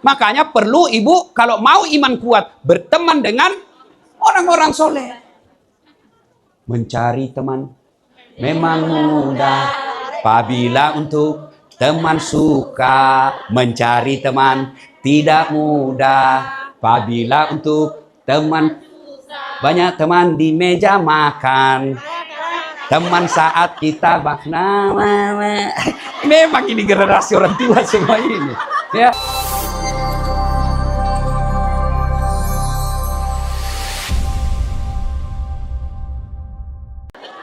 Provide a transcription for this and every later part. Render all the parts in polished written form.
Makanya perlu ibu kalau mau iman kuat berteman dengan orang-orang soleh. Mencari teman memang mudah apabila untuk teman suka. Mencari teman tidak mudah apabila untuk teman. Banyak teman di meja makan, teman saat kita bakna. Memang ini generasi orang tua semua ini ya.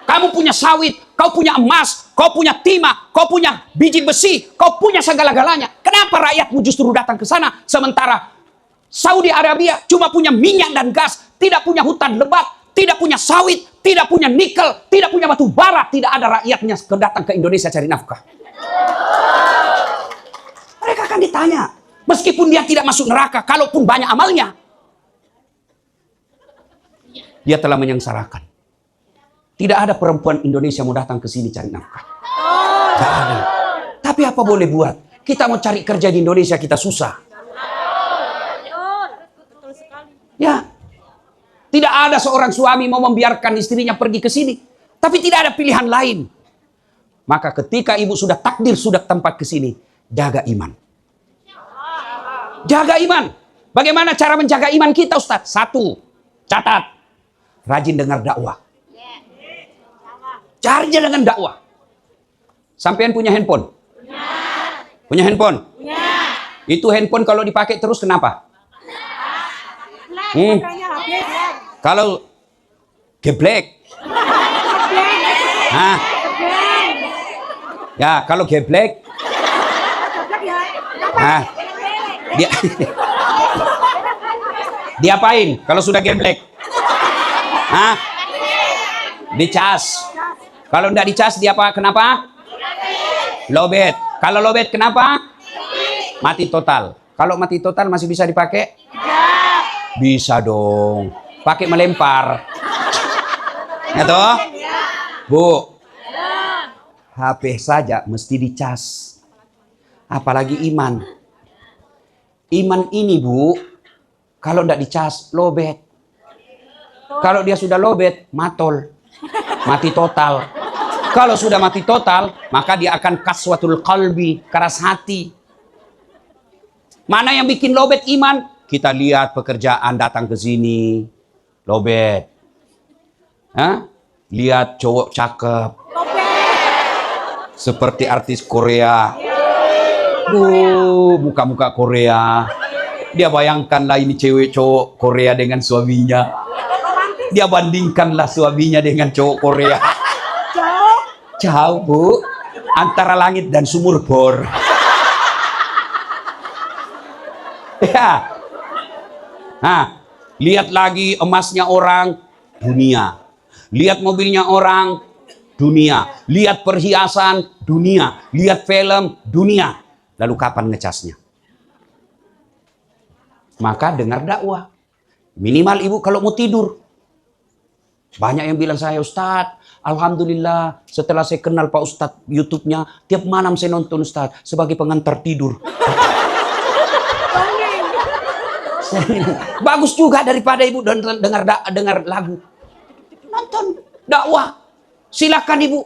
Kamu punya sawit, kau punya emas, kau punya timah, kau punya biji besi, kau punya segala-galanya. Kenapa rakyatmu justru datang ke sana? Sementara Saudi Arabia cuma punya minyak dan gas, tidak punya hutan lebat, tidak punya sawit, tidak punya nikel, tidak punya batu bara. Tidak ada rakyatnya datang ke Indonesia cari nafkah. Mereka akan ditanya, meskipun dia tidak masuk neraka, kalaupun banyak amalnya, dia telah menyengsarakan. Tidak ada perempuan Indonesia mau datang ke sini cari nafkah. Tidak ada. Tapi apa boleh buat? Kita mau cari kerja di Indonesia, kita susah. Ya. Tidak ada seorang suami mau membiarkan istrinya pergi ke sini. Tapi tidak ada pilihan lain. Maka ketika ibu sudah takdir, sudah tempat ke sini, jaga iman. Jaga iman. Bagaimana cara menjaga iman kita, Ustaz? Satu, catat. Rajin dengar dakwah. Cari dengan dakwah. Sampean punya handphone? Punya handphone? Itu handphone kalau dipakai terus kenapa? Kalau geblek. Hah? Ya, kalau geblek. Nah, diapain kalau sudah geblek? Hah? Dicas. Kalau enggak dicas dia apa? Kenapa? Lobet. Kalau lobet kenapa? Mati total. Kalau mati total masih bisa dipakai? Bisa dong. Pakai melempar. Ya toh? Bu. HP saja mesti dicas. Apalagi iman. Iman ini, Bu, kalau enggak dicas lobet. Kalau dia sudah lobet, matol. Mati total. Kalau sudah mati total, maka dia akan kaswatul qalbi, keras hati. Mana yang bikin lobet iman? Kita lihat pekerjaan datang ke sini, lobet. Hah? Lihat cowok cakep. Seperti artis Korea. Muka-muka Korea. Dia bayangkanlah ini cewek cowok Korea dengan suaminya. Dia bandingkanlah suaminya dengan cowok Korea. Jauh, Bu. Antara langit dan sumur bor. Ya. Nah, lihat lagi emasnya orang, dunia. Lihat mobilnya orang, dunia. Lihat perhiasan, dunia. Lihat film, dunia. Lalu kapan ngecasnya? Maka dengar dakwah. Minimal ibu kalau mau tidur. Banyak yang bilang saya, Ustadz, alhamdulillah setelah saya kenal Pak Ustadz YouTube-nya, tiap malam saya nonton Ustadz sebagai pengantar tidur. Bagus juga daripada ibu dengar lagu. Nonton dakwah. Silakan ibu.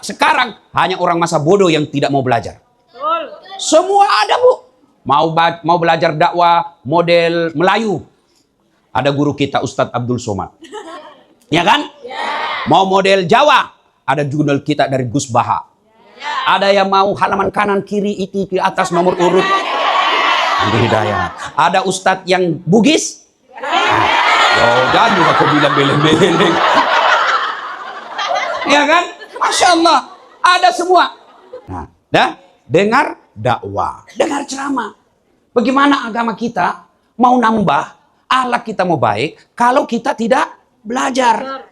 Sekarang hanya orang masa bodoh yang tidak mau belajar. Semua ada, Bu. Mau belajar dakwah model Melayu. Ada guru kita Ustadz Abdul Somad. Ya kan? Ya. Mau model Jawa, ada jurnal kita dari Gus Baha. Ya. Ada yang mau halaman kanan kiri itu di atas nomor urut. Hidayah. Ada ustadz yang Bugis. Oh, jangan juga kau bilang beleng-beleng. Ya kan? Masya Allah, ada semua. Nah, dengar dakwah, dengar ceramah. Bagaimana agama kita mau nambah, akhlak kita mau baik, kalau kita tidak belajar.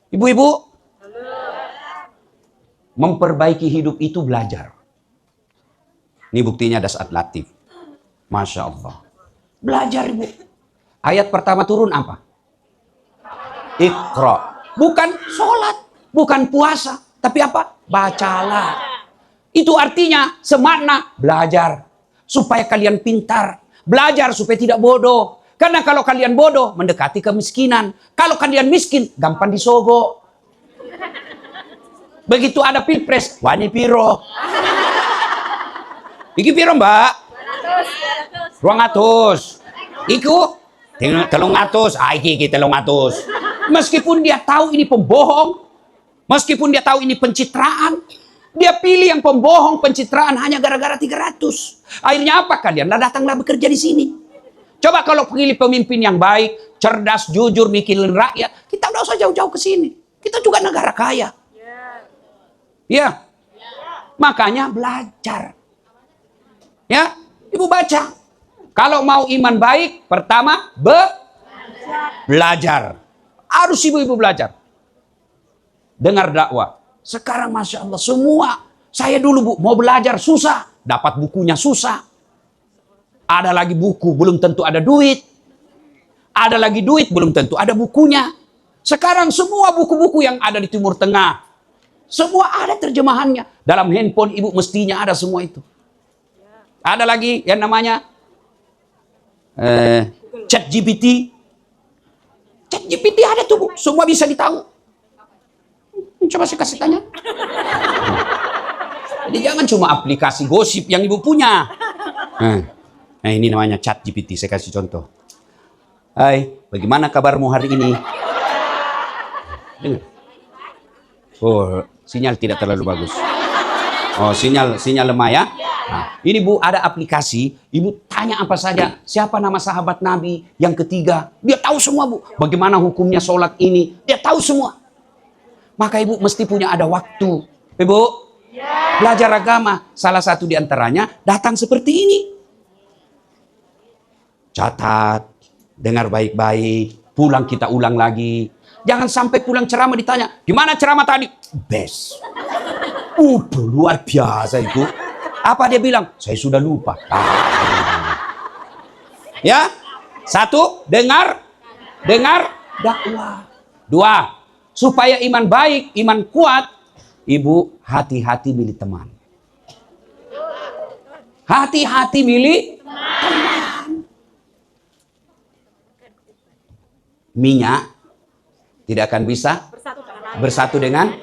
Ibu-ibu, memperbaiki hidup itu belajar. Ini buktinya dasar latif. Masya Allah. Belajar, ibu. Ayat pertama turun apa? Iqra. Bukan sholat, bukan puasa, tapi apa? Bacalah. Itu artinya semakna belajar. supaya kalian pintar. Belajar supaya tidak bodoh. Karena kalau kalian bodoh, mendekati kemiskinan. Kalau kalian miskin, gampang disogok. Begitu ada pilpres, wani piro. Iki piro mbak? 200. Iku? 300. Iki 300. Meskipun dia tahu ini pembohong, meskipun dia tahu ini pencitraan, dia pilih yang pembohong, pencitraan hanya gara-gara 300. Akhirnya apa? Kalianlah datanglah bekerja di sini. Coba kalau pilih pemimpin yang baik, cerdas, jujur, mikirin rakyat, kita udah usah jauh-jauh ke sini. Kita juga negara kaya. Ya. Makanya belajar. Ya, Ibu baca. Kalau mau iman baik, pertama belajar. Harus ibu-ibu belajar. Dengar dakwah. Sekarang Masya Allah semua. Saya dulu Bu, mau belajar susah. Dapat bukunya susah. Ada lagi buku, belum tentu ada duit. Ada lagi duit, belum tentu ada bukunya. Sekarang semua buku-buku yang ada di Timur Tengah, semua ada terjemahannya. Dalam handphone ibu mestinya ada semua itu. Ada lagi yang namanya ChatGPT. ChatGPT ada tuh Bu, semua bisa ditahu. Coba saya kasih tanya. Jadi jangan cuma aplikasi gosip yang ibu punya. Nah ini namanya ChatGPT, saya kasih contoh. Hai, bagaimana kabarmu hari ini? Dengar. Oh, sinyal tidak terlalu bagus. Oh, sinyal lemah ya. Nah, ini Bu, ada aplikasi, ibu tanya apa saja, siapa nama sahabat Nabi yang ketiga, dia tahu semua Bu. Bagaimana hukumnya sholat ini, dia tahu semua. Maka ibu mesti punya ada waktu. Ibu, belajar agama, salah satu diantaranya datang seperti ini. Catat, dengar baik-baik, pulang kita ulang lagi. Jangan sampai pulang ceramah ditanya, gimana ceramah tadi? Best. Luar biasa itu. Apa dia bilang? Saya sudah lupa. Ya, satu, dengar dakwah. Dua, supaya iman baik, iman kuat, ibu hati-hati milih teman. Hati-hati milih teman. Minyak tidak akan bisa bersatu dengan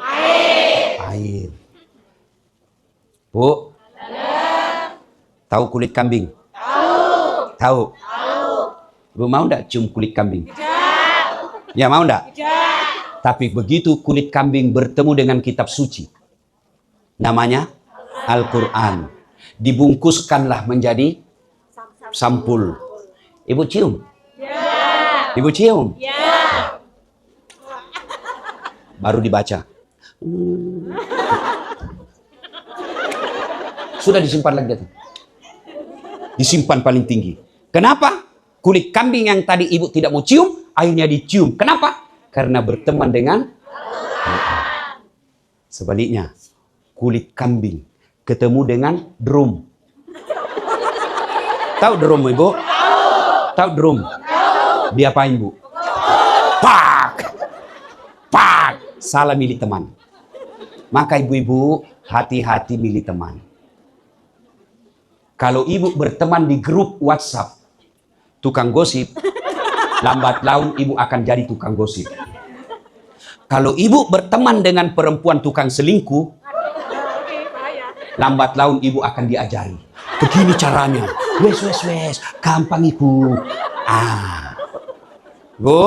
air. Bu, tahu kulit kambing? Tahu. Bu mau enggak cium kulit kambing? Tidak. Ya mau enggak? Tidak. Tapi begitu kulit kambing bertemu dengan kitab suci, namanya Al-Quran, dibungkuskanlah menjadi sampul. Ibu cium? Ya. Ibu cium? Ya. Baru dibaca. Sudah disimpan lagi. Disimpan paling tinggi. Kenapa? Kulit kambing yang tadi ibu tidak mau cium, akhirnya dicium. Kenapa? Karena berteman dengan sebaliknya. Kulit kambing ketemu dengan drum. Tahu drum ibu? Tahu drum? Diapain Bu? Pak! Pak! Salah milih teman. Maka ibu-ibu hati-hati milih teman. Kalau ibu berteman di grup WhatsApp tukang gosip, lambat laun ibu akan jadi tukang gosip. Kalau ibu berteman dengan perempuan tukang selingkuh, lambat laun ibu akan diajari. Begini caranya. Wes, gampang ibu. Bu,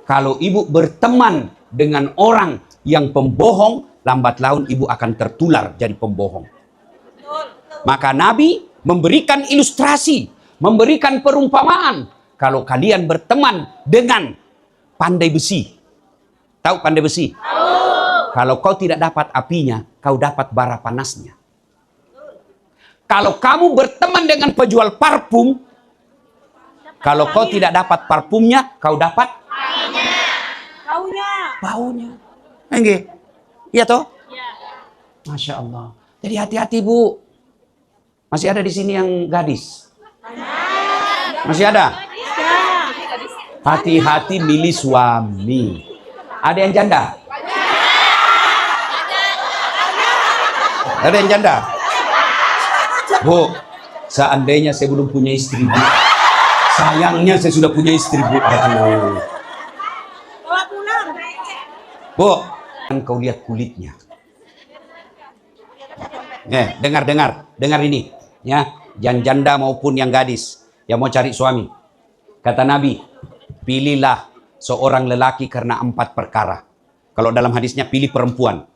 kalau ibu berteman dengan orang yang pembohong, lambat laun ibu akan tertular jadi pembohong. Maka Nabi memberikan ilustrasi, memberikan perumpamaan. Kalau kalian berteman dengan pandai besi. Tahu pandai besi? Tahu. Kalau kau tidak dapat apinya, kau dapat bara panasnya. Kalau kamu berteman dengan penjual parfum, kalau kau tidak dapat parfumnya, kau dapat baunya. Enggak? Iya toh? Masya Allah. Jadi hati-hati Bu. Masih ada di sini yang gadis? Masih ada? Hati-hati milih suami. Ada yang janda? Ada yang janda? Bu, seandainya saya belum punya istri, Bu. Sayangnya saya sudah punya istri, Bu. Aduh. Bu, kan kau lihat kulitnya. Dengar ini, ya, yang janda maupun yang gadis yang mau cari suami. Kata Nabi, pilihlah seorang lelaki karena 4 perkara. Kalau dalam hadisnya pilih perempuan.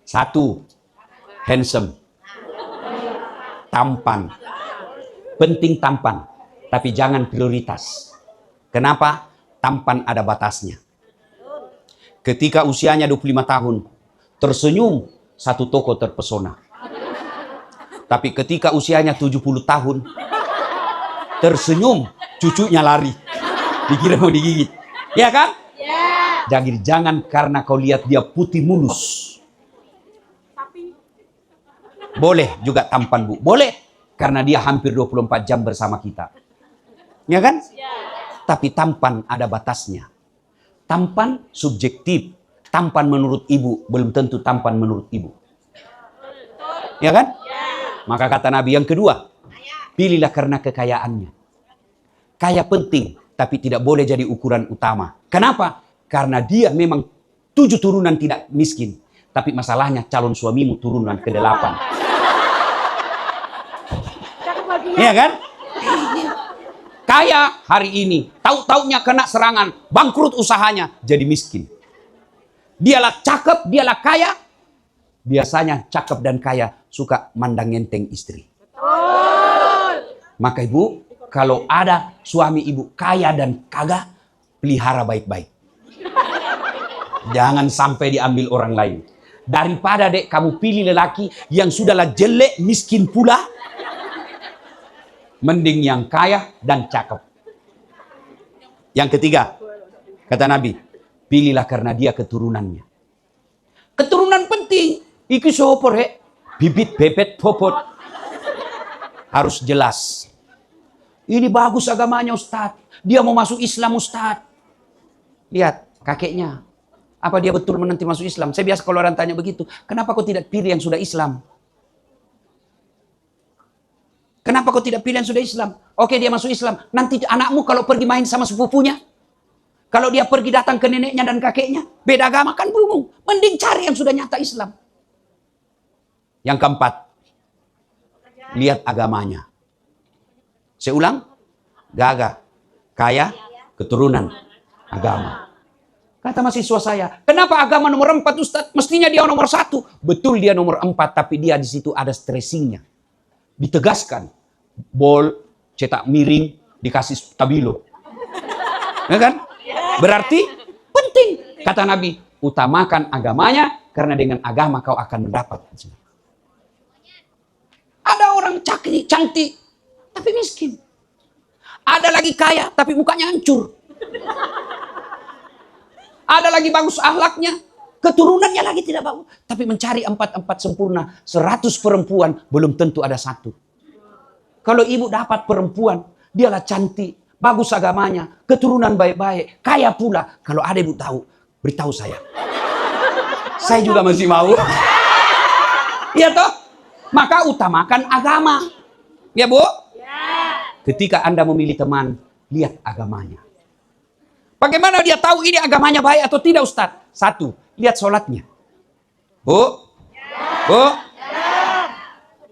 1, handsome, tampan. Penting tampan, tapi jangan prioritas. Kenapa? Tampan ada batasnya. Ketika usianya 25 tahun, tersenyum, satu toko terpesona. Tapi ketika usianya 70 tahun, tersenyum, cucunya lari. Dikira mau digigit. Ya kan? Jadi jangan karena kau lihat dia putih mulus. Boleh juga tampan, Bu. Boleh. Karena dia hampir 24 jam bersama kita. Ya kan? Tapi tampan ada batasnya. Tampan subjektif. Tampan menurut ibu belum tentu tampan menurut ibu. Ya kan? Maka kata Nabi yang kedua, pilihlah karena kekayaannya. Kaya penting, tapi tidak boleh jadi ukuran utama. Kenapa? Karena dia memang 7 turunan tidak miskin. Tapi masalahnya calon suamimu turunan ke-8. Iya kan? Kaya hari ini, tahu-taunya kena serangan, bangkrut usahanya, jadi miskin. Dialah cakep, dialah kaya. Biasanya cakep dan kaya suka mandang enteng istri. Maka ibu, kalau ada suami ibu kaya dan kagak, pelihara baik-baik. Jangan sampai diambil orang lain. Daripada dek kamu pilih lelaki yang sudahlah jelek, miskin pula, mending yang kaya dan cakep. Yang ketiga, kata Nabi, pilihlah karena dia keturunannya. Keturunan penting. Iki sopor bibit bebet popot. Harus jelas. Ini bagus agamanya Ustaz. Dia mau masuk Islam Ustaz. Lihat kakeknya. Apa dia betul nanti masuk Islam? Saya biasa kalau orang tanya begitu. Kenapa kau tidak pilih yang sudah Islam? Kenapa kau tidak pilih yang sudah Islam? Oke, dia masuk Islam. Nanti anakmu kalau pergi main sama sepupunya. Kalau dia pergi datang ke neneknya dan kakeknya, beda agama kan bingung. Mending cari yang sudah nyata Islam. Yang keempat, lihat agamanya. Saya ulang, gagah, kaya, keturunan, agama. Kata mahasiswa saya, kenapa agama nomor 4 Ustaz? Mestinya dia nomor 1. Betul dia nomor 4, tapi dia di situ ada stressingnya. Ditegaskan, bol, cetak miring, dikasih stabilo. Ya kan? Berarti penting. Kata Nabi, utamakan agamanya karena dengan agama kau akan mendapat. Ada orang cantik tapi miskin. Ada lagi kaya tapi mukanya hancur. Ada lagi bagus akhlaknya, keturunannya lagi tidak bagus. Tapi mencari 4 sempurna, 100 perempuan belum tentu ada 1. Kalau ibu dapat perempuan, dialah cantik, bagus agamanya, keturunan baik-baik, kaya pula. Kalau ada ibu tahu, beritahu saya. Saya juga masih mau. Iya toh? Maka utamakan agama. Ya Bu? Ketika Anda memilih teman, lihat agamanya. Bagaimana dia tahu ini agamanya baik atau tidak Ustaz? 1, lihat sholatnya. Bu? Bu?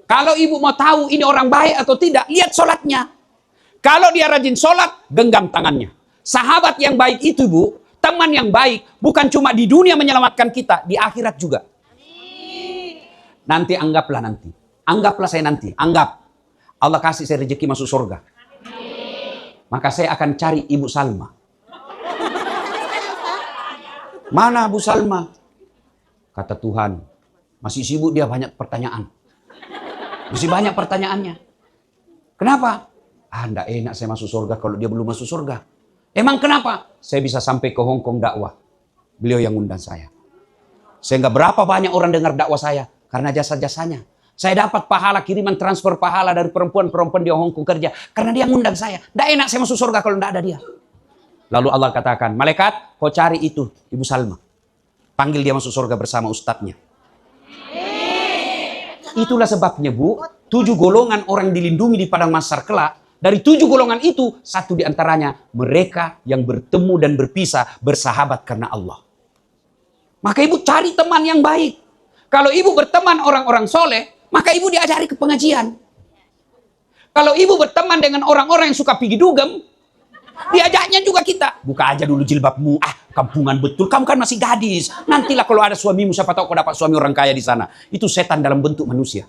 Kalau ibu mau tahu ini orang baik atau tidak, lihat sholatnya. Kalau dia rajin sholat, genggam tangannya. Sahabat yang baik itu Bu, teman yang baik, bukan cuma di dunia menyelamatkan kita, di akhirat juga. Nanti anggaplah saya nanti, anggap Allah kasih saya rezeki masuk surga. Maka saya akan cari Ibu Salma. Mana Bu Salma? Kata Tuhan, masih sibuk dia, banyak pertanyaan. Masih banyak pertanyaannya. Kenapa? Enggak enak saya masuk surga kalau dia belum masuk surga. Emang kenapa? Saya bisa sampai ke Hong Kong dakwah. Beliau yang undang saya. Sehingga berapa banyak orang dengar dakwah saya karena jasa-jasanya. Saya dapat pahala, kiriman transfer pahala dari perempuan-perempuan di Hong Kong kerja karena dia ngundang saya. Enggak enak saya masuk surga kalau enggak ada dia. Lalu Allah katakan, malaikat, kau cari itu Ibu Salma. Panggil dia masuk surga bersama ustadznya. Itulah sebabnya Bu, 7 golongan orang dilindungi di padang mahsyar kelak. Dari 7 golongan itu, 1 di antaranya mereka yang bertemu dan berpisah bersahabat karena Allah. Maka ibu cari teman yang baik. Kalau ibu berteman orang-orang soleh, maka ibu diajari ke pengajian. Kalau ibu berteman dengan orang-orang yang suka pergi dugem, diajaknya juga kita. Buka aja dulu jilbabmu. Kampungan betul. Kamu kan masih gadis. Nantilah kalau ada suamimu, siapa tahu kau dapat suami orang kaya di sana. Itu setan dalam bentuk manusia.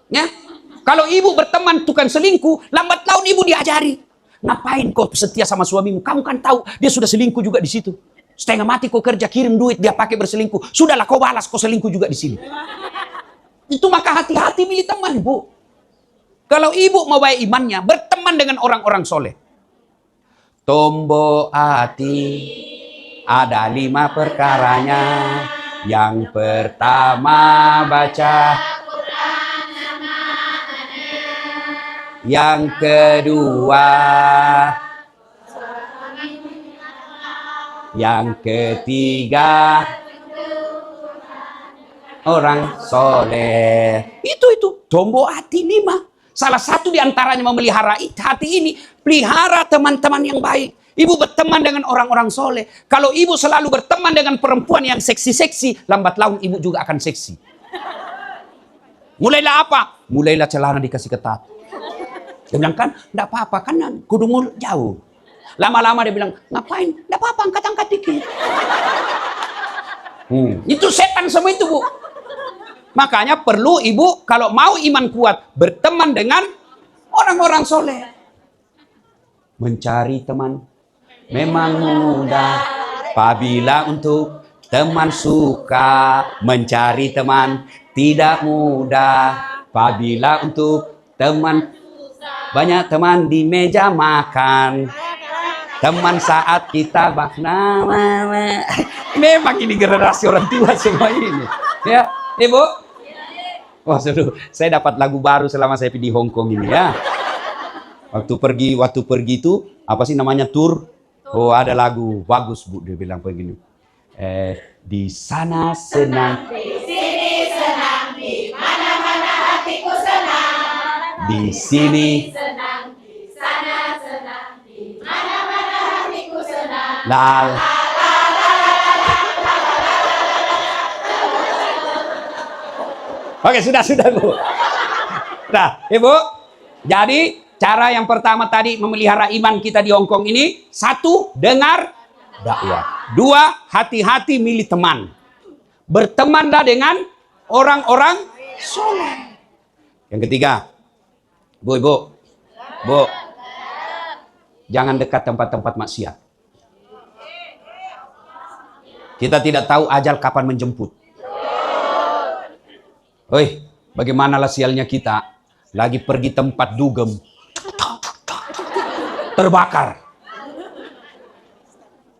Ya? Kalau ibu berteman tukang selingkuh, lambat laun ibu diajari. Ngapain kau setia sama suamimu? Kamu kan tahu dia sudah selingkuh juga di situ. Setengah mati kau kerja, kirim duit, dia pakai berselingkuh. Sudahlah kau balas, kau selingkuh juga di sini. Itu maka hati-hati milih teman, Bu. Kalau ibu mau baik imannya, berteman dengan orang-orang soleh. Tombo hati, ada 5 perkaranya. Yang pertama baca, yang kedua, yang ketiga, orang soleh. Itu tombo hati 5. Salah satu di antaranya memelihara hati ini, pelihara teman-teman yang baik. Ibu berteman dengan orang-orang soleh. Kalau ibu selalu berteman dengan perempuan yang seksi-seksi, lambat laun ibu juga akan seksi. Mulailah apa? Mulailah celana dikasih ketat. Dia bilang, kan enggak apa-apa, kan kudungul jauh. Lama-lama dia bilang, ngapain? Enggak apa-apa, angkat-angkat dikit. Itu setan semua itu, Bu. Makanya perlu ibu kalau mau iman kuat berteman dengan orang-orang soleh. Mencari teman memang mudah apabila untuk teman suka. Mencari teman tidak mudah apabila untuk teman. Banyak teman di meja makan. Teman saat kita memang ini generasi orang tua semua ini. Ya, Ibu. Wah, saya dapat lagu baru selama saya di Hong Kong ini ya. Waktu pergi itu apa sih namanya tur? Oh, ada lagu bagus, Bu, dia bilang begini. Di sana senang, di sini senang, di mana-mana hatiku senang. Di sini senang, di sana senang, di mana-mana hatiku senang. Lal. Oke, sudah, Bu. Nah, Ibu, jadi cara yang pertama tadi memelihara iman kita di Hong Kong ini, 1, dengar dakwah. 2, hati-hati milih teman. Bertemanlah dengan orang-orang soleh. Yang ketiga, Bu, jangan dekat tempat-tempat maksiat. Kita tidak tahu ajal kapan menjemput. Hoi, bagaimanalah sialnya kita lagi pergi tempat dugem, terbakar,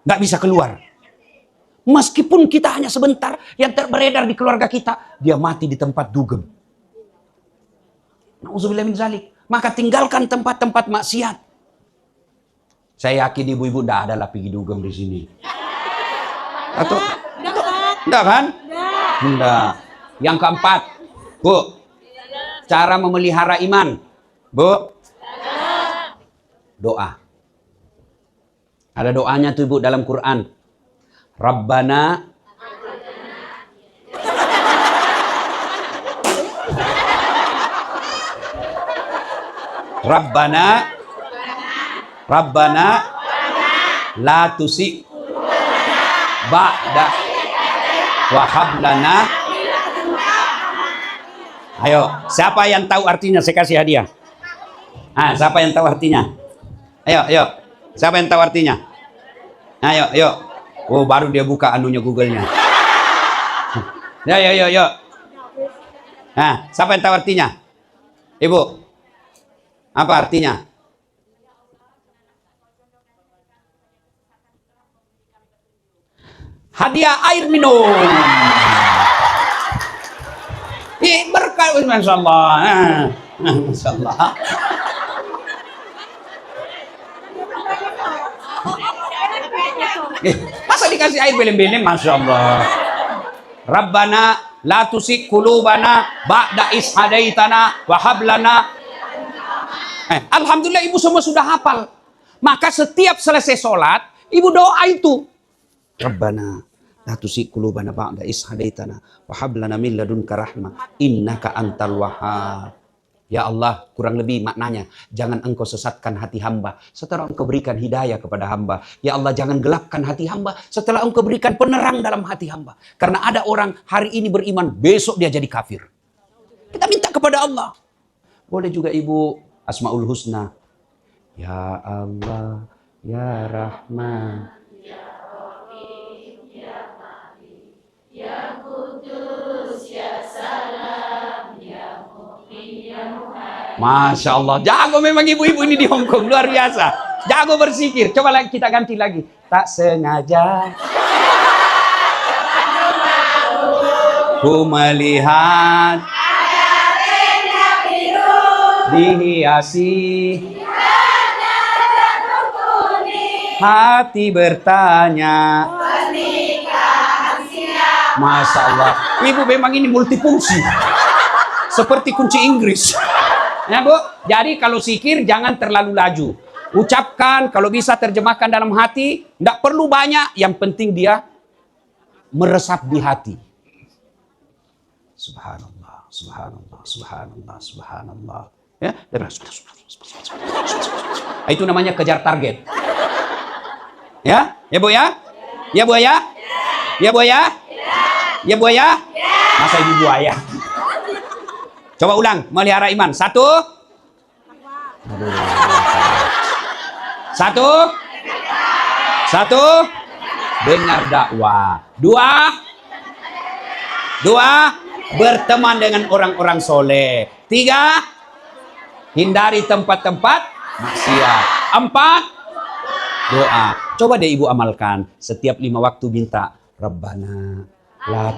nggak bisa keluar. Meskipun kita hanya sebentar, yang beredar di keluarga kita, dia mati di tempat dugem. Nauzubillah min zalik. Maka tinggalkan tempat-tempat maksiat. Saya yakin ibu-ibu nggak ada lah pergi dugem di sini. Atau enggak kan? Enggak. Yang keempat, Bu, cara memelihara iman, Bu, doa. Ada doanya tuh, Bu, dalam Quran. Rabbana la tusi ba'da wa hablana. Ayo, siapa yang tahu artinya? Saya kasih hadiah. Siapa yang tahu artinya? Ayo. Siapa yang tahu artinya? Ayo. Oh, baru dia buka anunya Google-nya. Yo. Siapa yang tahu artinya? Ibu. Apa artinya? Hadiah air minum. Berkah, Masya Allah. Masya Allah. Masa dikasih air belem-belem, Masya Allah. Rabbana la tusik qulubana ba'da is hadaitana wa hab lana. Alhamdulillah ibu semua sudah hafal. Maka setiap selesai sholat, ibu doa itu. Rabbana la tusik qulubana ba'da is hadaitana wa hab lana min ladunka rahmah innaka antal wahhab. Ya Allah, kurang lebih maknanya, jangan engkau sesatkan hati hamba setelah engkau berikan hidayah kepada hamba. Ya Allah, jangan gelapkan hati hamba setelah engkau berikan penerang dalam hati hamba. Karena ada orang hari ini beriman, besok dia jadi kafir. Kita minta kepada Allah. Boleh juga ibu Asmaul Husna. Ya Allah, Ya Rahman, Ya Rahim, Ya Malik, Ya Kudus, Ya Salam, Ya Mu'min, Ya Muhammad. Masya Allah, jago memang ibu-ibu ini di Hong Kong, luar biasa. Jago bersikir. Coba lagi kita ganti lagi. Tak sengaja ku melihat dihiasi hati bertanya. Masya Allah, ibu memang ini multifungsi seperti kunci Inggris ya bu. Jadi kalau zikir jangan terlalu laju, ucapkan, kalau bisa terjemahkan dalam hati, tidak perlu banyak, yang penting dia meresap di hati. Subhanallah, subhanallah, subhanallah, subhanallah. Ya, itu namanya kejar target. Ya, ya bu ya, ya bu ya, ya bu ya, ya bu ya. Masa ibu buaya? Coba ulang, melihara iman. Satu, satu, satu, dengar dakwah. Dua, dua, berteman dengan orang-orang soleh. Tiga, hindari tempat-tempat maksiat. Empat, doa. Coba deh ibu amalkan. Setiap 5 waktu minta Rabbana la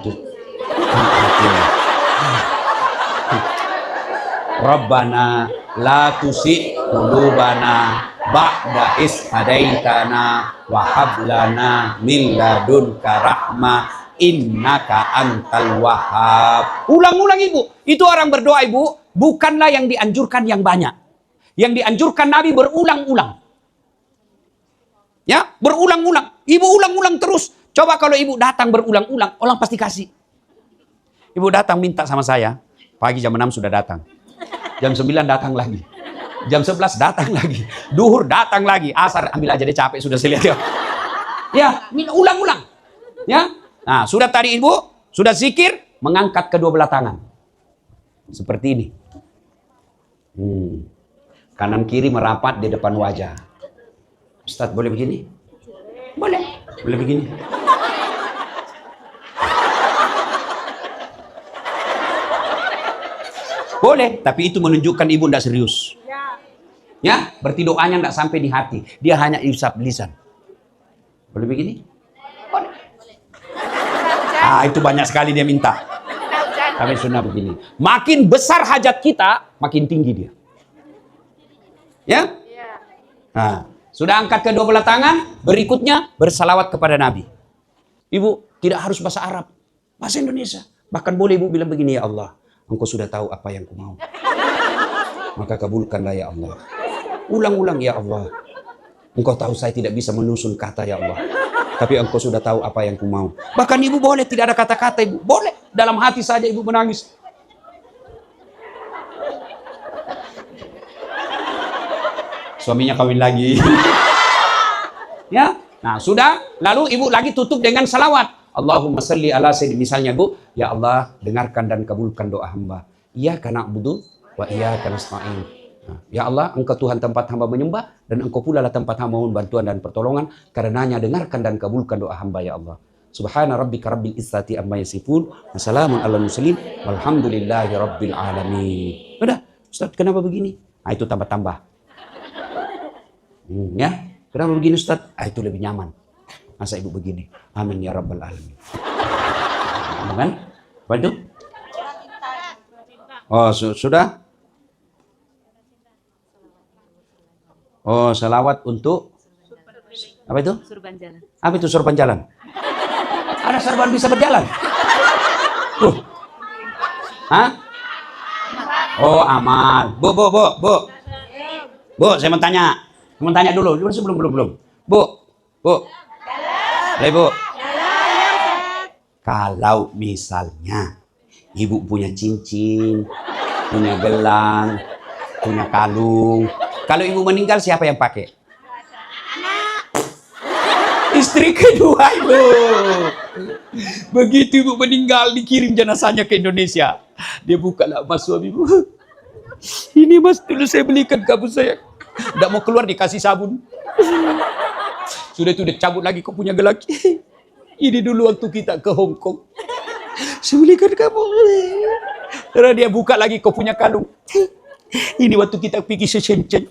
Rabbana la tusik qulubana ba'da is hadaitana wa hab lana min ladunka rahmah innaka antal wahhab. Ulang-ulang ibu. Itu orang berdoa ibu, bukanlah yang dianjurkan yang banyak. Yang dianjurkan Nabi berulang-ulang. Ya, berulang-ulang. Ibu ulang-ulang terus. Coba kalau ibu datang berulang-ulang, orang pasti kasih. Ibu datang minta sama saya, pagi jam 6 sudah datang. Jam 9 datang lagi. Jam 11 datang lagi. Duhur datang lagi. Asar ambil aja, dia capek sudah saya lihat. Ya, ulang-ulang. Ya. Nah, sudah tadi ibu, sudah zikir, mengangkat kedua belah tangan. Seperti ini. Kanan kiri merapat di depan wajah. Ustaz, boleh begini? Boleh. Boleh begini. Boleh, tapi itu menunjukkan ibu tidak serius. Ya, berarti doanya tidak sampai di hati. Dia hanya usap lisan. Boleh begini? Boleh. Itu banyak sekali dia minta. Tapi sunnah begini. Makin besar hajat kita, makin tinggi dia. Ya? Nah, sudah angkat kedua belah tangan, berikutnya bersalawat kepada Nabi. Ibu tidak harus bahasa Arab, bahasa Indonesia. Bahkan boleh ibu bilang begini, ya Allah, Engkau sudah tahu apa yang ku mau. Maka kabulkanlah ya Allah. Ulang-ulang ya Allah. Engkau tahu saya tidak bisa menyusun kata ya Allah. Tapi Engkau sudah tahu apa yang ku mau. Bahkan ibu boleh tidak ada kata-kata ibu. Boleh. Dalam hati saja ibu menangis. Suaminya kawin lagi. Ya. Nah sudah. Lalu ibu lagi tutup dengan salawat. Allahumma salli ala sayyidina. Misalnya bu, ya Allah dengarkan dan kabulkan doa hamba. Iyyaka na'budu wa iyyaka nasta'in. Nah, ya Allah, Engkau Tuhan tempat hamba menyembah dan Engkau pula lah tempat hamba mohon bantuan dan pertolongan. Karenanya dengarkan dan kabulkan doa hamba ya Allah. Subhana rabbika rabbil izzati amma yasifun. Wassalamun ala mursalin. Walhamdulillahi rabbil alamin. Udah, Ustaz, kenapa begini? Nah, itu tambah-tambah. Ya, kenapa begini Ustaz? Itu lebih nyaman. Masa ibu begini? Amin ya rabbal alamin. Kan? Apa itu? Oh, sudah? Oh, salawat untuk apa itu? Surban jalan. Apa itu surban jalan? Ada surban bisa berjalan? Hah? Oh, amal. Bu. Bu, saya mau tanya. Mau tanya dulu. Belum. Bu. Bu. Kalau misalnya ibu punya cincin, punya gelang, punya kalung. Kalau ibu meninggal, siapa yang pakai? Istri kedua ibu. Begitu ibu meninggal, dikirim jenazahnya ke Indonesia. Dia buka lah, mas suami ibu. Ini mas, dulu saya belikan kamu saya. Tidak mau keluar, dikasih sabun. Sudah itu, dia cabut lagi, kau punya gelang. Ini dulu waktu kita ke Hong Kong. Saya belikan kamu. Karena dia buka lagi, kau punya kalung. Ini waktu kita pergi ke Shenzhen.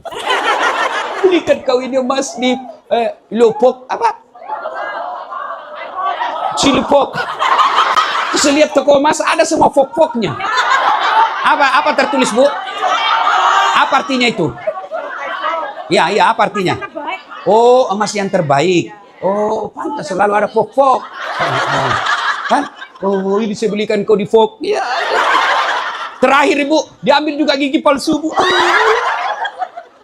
Belikan kau ini mas di Lopok apa? Cilipok. Saya lihat toko emas ada semua fok-foknya. Apa tertulis bu? Apa artinya itu? Ya, apa artinya? Oh, emas yang terbaik. Oh, pantas selalu ada fok-fok. Kan? Oh, ini saya belikan kau di fok. Ya. Terakhir ibu, diambil juga gigi palsu bu.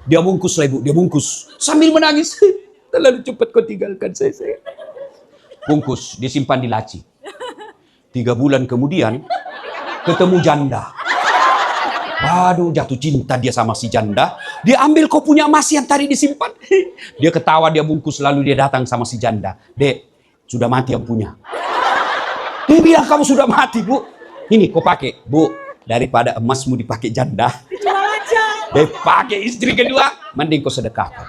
Dia bungkus lah ibu, dia bungkus. Sambil menangis. Terlalu cepat kau tinggalkan saya. Bungkus, disimpan di laci. 3 bulan kemudian, ketemu janda. Aduh, jatuh cinta dia sama si janda. Dia ambil kau punya emas yang tadi disimpan. Dia ketawa, dia bungkus, lalu dia datang sama si janda. Dek, sudah mati yang punya. Dia bilang, kamu sudah mati bu. Ini kau pakai, bu. Daripada emasmu dipakai janda. Dia pakai istri kedua, mending kau sedekahkan.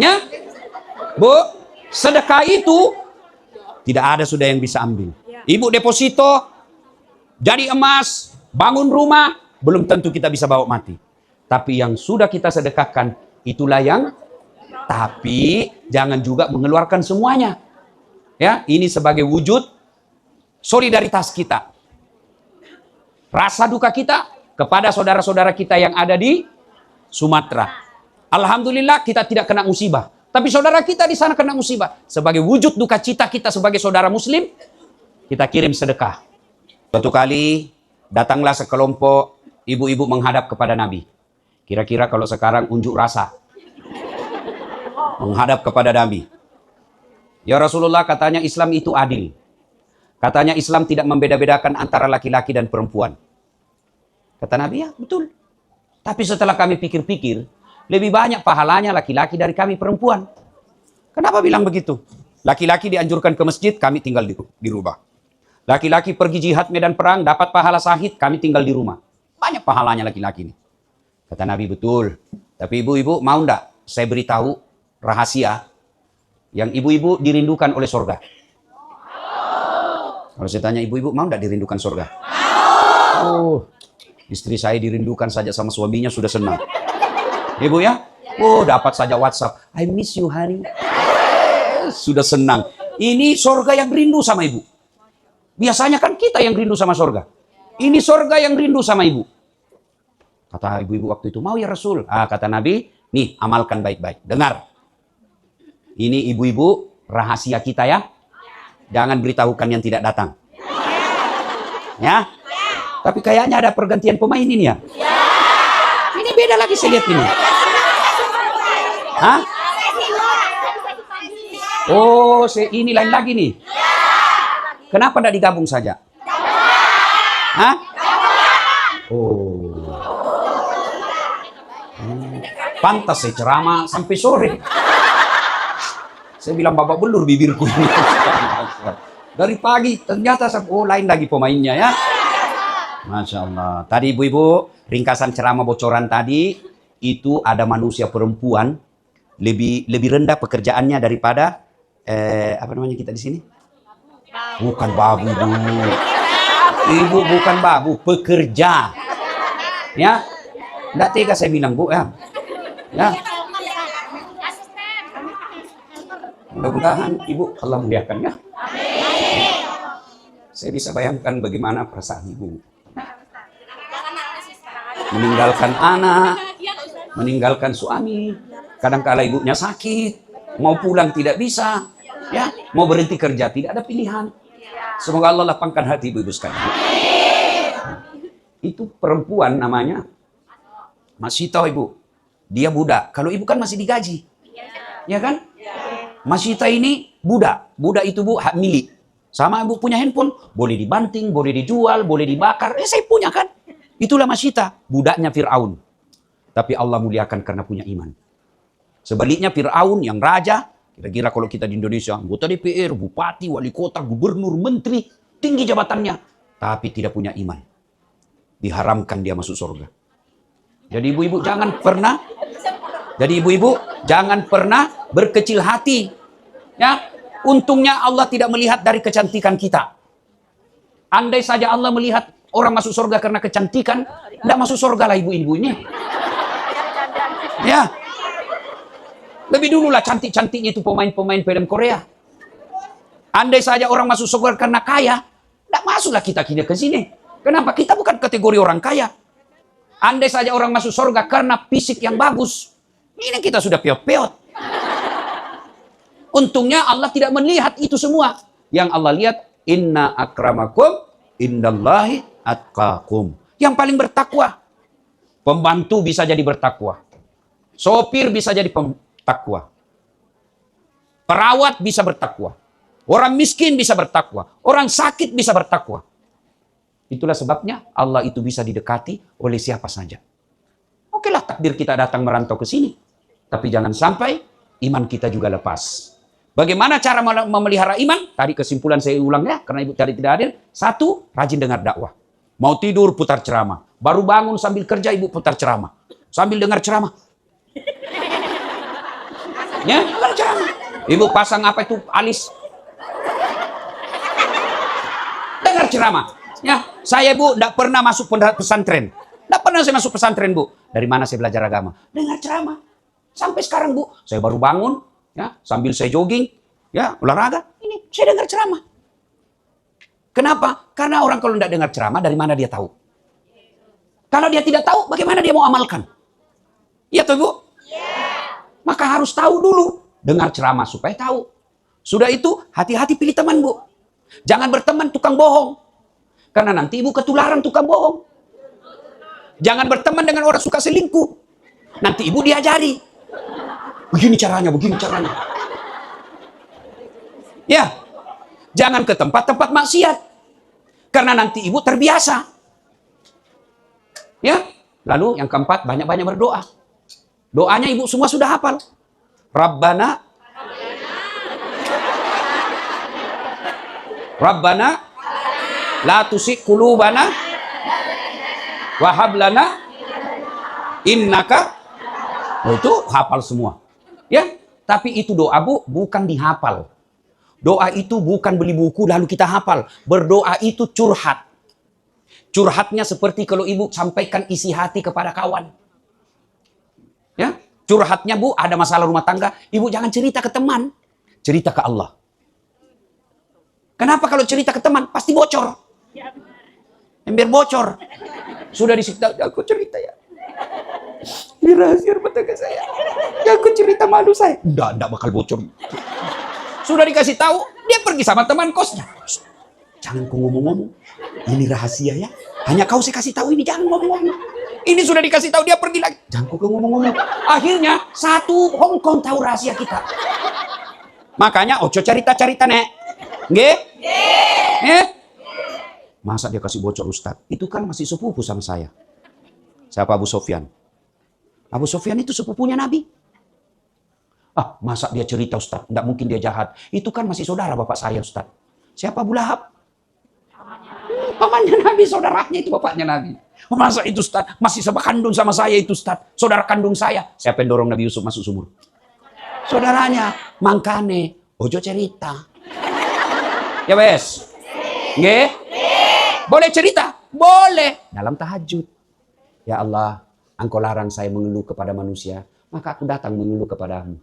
Ya, bu, sedekah itu tidak ada sudah yang bisa ambil. Ibu deposito, jadi emas, bangun rumah, belum tentu kita bisa bawa mati. Tapi yang sudah kita sedekahkan, itulah yang. Tapi jangan juga mengeluarkan semuanya. Ya, ini sebagai wujud solidaritas kita. Rasa duka kita kepada saudara-saudara kita yang ada di Sumatera. Alhamdulillah kita tidak kena musibah. Tapi saudara kita di sana kena musibah. Sebagai wujud duka cita kita sebagai saudara muslim, kita kirim sedekah. Suatu kali datanglah sekelompok ibu-ibu menghadap kepada Nabi. Kira-kira kalau sekarang unjuk rasa. Menghadap kepada Nabi. Ya Rasulullah, katanya Islam itu adil. Katanya Islam tidak membeda-bedakan antara laki-laki dan perempuan. Kata Nabi, ya betul. Tapi setelah kami pikir-pikir, lebih banyak pahalanya laki-laki dari kami perempuan. Kenapa bilang begitu? Laki-laki dianjurkan ke masjid, kami tinggal di rumah. Laki-laki pergi jihad medan perang, dapat pahala syahid, kami tinggal di rumah. Banyak pahalanya laki-laki ini. Kata Nabi, betul. Tapi ibu-ibu mau enggak saya beritahu rahasia yang ibu-ibu dirindukan oleh surga? Kalau saya tanya ibu-ibu, mau enggak dirindukan surga? Oh, istri saya dirindukan saja sama suaminya sudah senang. Ibu ya? Oh, dapat saja WhatsApp. I miss you, honey. Sudah senang. Ini surga yang rindu sama ibu. Biasanya kan kita yang rindu sama surga. Ini surga yang rindu sama ibu. Kata ibu-ibu waktu itu, mau ya Rasul? Kata Nabi, nih amalkan baik-baik. Dengar. Ini ibu-ibu rahasia kita ya. Jangan beritahukan yang tidak datang. Ya. Tapi kayaknya ada pergantian pemain ini ya. Ini beda lagi saya lihat ini. Hah? Oh, ini lain lagi nih. Kenapa tidak digabung saja? Hah? Oh. Pantas saya ceramah sampai sore. Saya bilang babak belur bibirku ini. Dari pagi ternyata lain lagi pemainnya ya. Masya Allah. Tadi ibu-ibu ringkasan ceramah bocoran tadi itu ada manusia perempuan lebih rendah pekerjaannya daripada apa namanya kita di sini? Bukan babu ibu. Ibu bukan babu, pekerja. Ya. Enggak tega saya bilang bu ya. Ya. Mudah-mudahan ibu Allah muliakan ya. Saya bisa bayangkan bagaimana perasaan ibu. Meninggalkan anak, meninggalkan suami. Kadang-kala ibunya sakit, mau pulang tidak bisa, ya, mau berhenti kerja tidak ada pilihan. Semoga Allah lapangkan hati ibu-ibu sekalian. Itu perempuan namanya masih tahu ibu. Dia budak. Kalau ibu kan masih digaji. Ya kan? Masih tahu ini budak. Budak itu bu hak milik. Sama ibu punya handphone. Boleh dibanting, boleh dijual, boleh dibakar. Saya punya kan? Itulah Masyita. Budaknya Fir'aun. Tapi Allah muliakan karena punya iman. Sebaliknya Fir'aun yang raja. Kira-kira kalau kita di Indonesia. Anggota DPR, bupati, wali kota, gubernur, menteri. Tinggi jabatannya. Tapi tidak punya iman. Diharamkan dia masuk surga. Jadi ibu-ibu jangan pernah berkecil hati. Ya, untungnya Allah tidak melihat dari kecantikan kita. Andai saja Allah melihat orang masuk surga karena kecantikan, tidak masuk surga lah ibu-ibu ini. Ya, lebih dulu lah cantik-cantiknya itu pemain-pemain film Korea. Andai saja orang masuk surga karena kaya, tidak masuklah kita ke sini. Kenapa? Kita bukan kategori orang kaya. Andai saja orang masuk surga karena fisik yang bagus. Ini kita sudah peot-peot. Untungnya Allah tidak melihat itu semua. Yang Allah lihat, inna akramakum indallahi atqakum. Yang paling bertakwa. Pembantu bisa jadi bertakwa. Sopir bisa jadi takwa. Perawat bisa bertakwa. Orang miskin bisa bertakwa. Orang sakit bisa bertakwa. Itulah sebabnya Allah itu bisa didekati oleh siapa saja. Okelah takdir kita datang merantau ke sini. Tapi jangan sampai iman kita juga lepas. Bagaimana cara memelihara iman? Tadi kesimpulan saya ulang ya, karena ibu tadi tidak hadir. 1, rajin dengar dakwah. Mau tidur, putar ceramah. Baru bangun sambil kerja, ibu putar ceramah. Sambil dengar ceramah. Ya, dengar ceramah. Ibu pasang apa itu, alis. Dengar ceramah. Ya, saya bu tidak pernah masuk pesantren. Tidak pernah saya masuk pesantren bu. Dari mana saya belajar agama? Dengar ceramah. Sampai sekarang bu, saya baru bangun, ya sambil saya jogging, ya olahraga. Ini saya dengar ceramah. Kenapa? Karena orang kalau tidak dengar ceramah, dari mana dia tahu? Kalau dia tidak tahu, bagaimana dia mau amalkan? Iya tuh bu. Maka harus tahu dulu, dengar ceramah supaya tahu. Sudah itu hati-hati pilih teman bu. Jangan berteman tukang bohong. Karena nanti ibu ketularan tukang bohong. Jangan berteman dengan orang suka selingkuh. Nanti ibu diajari. Begini caranya, begini caranya. Ya, jangan ke tempat-tempat maksiat. Karena nanti ibu terbiasa. Ya, lalu yang keempat, banyak-banyak berdoa. Doanya ibu semua sudah hafal. Rabbana la tusik qulubana wa hab lana innaka. Itu hafal semua. Ya, tapi itu doa bu bukan dihafal. Doa itu bukan beli buku lalu kita hafal. Berdoa itu curhat. Curhatnya seperti kalau ibu sampaikan isi hati kepada kawan. Ya, curhatnya bu ada masalah rumah tangga, ibu jangan cerita ke teman, cerita ke Allah. Kenapa kalau cerita ke teman pasti bocor? Ember bocor. Sudah disiksa, aku cerita ya. Ini rahasia rumah tangga saya. Ya aku cerita malu saya. Enggak bakal bocor. Sudah dikasih tahu, dia pergi sama teman kosnya. Jangan kau ngomong-ngomong. Ini rahasia ya. Hanya kau saya kasih tahu ini, jangan ngomong-ngomong. Ini sudah dikasih tahu, dia pergi lagi. Jangan kau ngomong-ngomong. Akhirnya satu Hongkong tahu rahasia kita. Makanya ojo cerita-cerita nek. Nggih? Masa dia kasih bocor Ustaz? Itu kan masih sepupu sama saya. Siapa Abu Sofyan? Abu Sofyan itu sepupunya Nabi. Ah, masa dia cerita Ustaz? Tidak mungkin dia jahat. Itu kan masih saudara bapak saya Ustaz. Siapa Abu Lahab? Pamannya Nabi, saudaranya itu bapaknya Nabi. Oh, masa itu Ustaz? Masih sama kandung sama saya itu Ustaz. Saudara kandung saya. Siapa yang dorong Nabi Yusuf masuk sumur? Saudaranya. Mangkane, ojo cerita. Ya wes. Nggih? Boleh cerita? Boleh. Dalam tahajud. Ya Allah, Engkau larang saya mengeluh kepada manusia, maka aku datang mengeluh kepadamu.